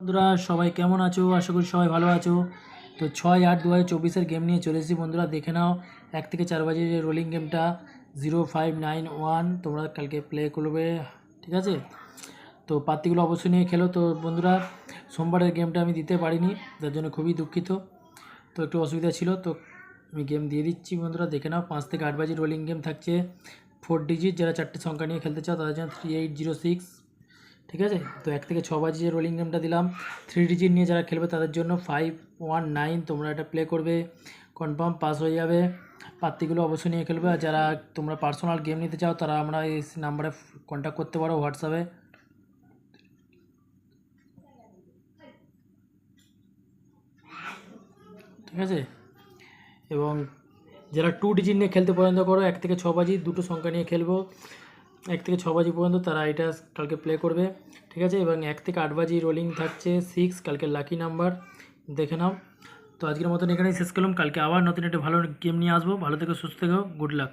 বন্ধুরা সবাই কেমন আছো? আশা করি সবাই ভালো আছো। তো 6/8/2024 গেম নিয়ে চলে এসেছি বন্ধুরা, দেখে নাও। 1 থেকে 4 বাজে যে রোলিং গেমটা 0591 তোমরা কালকে প্লে করবে, ঠিক আছে? তো পাত্তিগুলো অবশ্যই নিয়ে খেলো। তো বন্ধুরা, সোমবারের গেমটা আমি দিতে পারিনি, তার জন্য খুবই দুঃখিত। তো একটু অসুবিধা ছিল, তো আমি গেম দিয়ে দিচ্ছি বন্ধুরা, দেখে নাও। 5 থেকে 8 বাজে রোলিং গেম থাকছে, 4 ডিজিট। যারা 4টে সংখ্যা নিয়ে খেলতে চাও তাদের জন্য 3806, ঠিক আছে? তো 1 থেকে 6 বাজে যে রোলিং গেমটা দিলাম, 3 ডিজিট নিয়ে যারা খেলবে তাদের জন্য 519। তোমরা এটা প্লে করবে, কনফার্ম পাস হয়ে যাবে। পাত্তিগুলো অবশ্যই নিয়ে খেলবে। আর যারা তোমরা পার্সোনাল গেম নিতে চাও তারা আমরা এই নাম্বারে কন্ট্যাক্ট করতে পারো হোয়াটসঅ্যাপে, ঠিক আছে? এবং যারা 2 ডিজিট নিয়ে খেলতে পছন্দ করো, 1 থেকে 6 বাজি দুটো সংখ্যা নিয়ে খেলবো 1 থেকে 6 বাজি পর্যন্ত, তারা এটা কালকে প্লে করবে, ঠিক আছে? এবং 1 থেকে 8 বাজি রোলিং থাকছে 6, কালকে লাকি নাম্বার, দেখে নাও। তো আজকের মতন এখানেই শেষ করলাম। কালকে আবার নতুন একটা ভালো গেম নিয়ে আসবো। ভালো থেকো, সুস্থ থেকো, গুড লাক।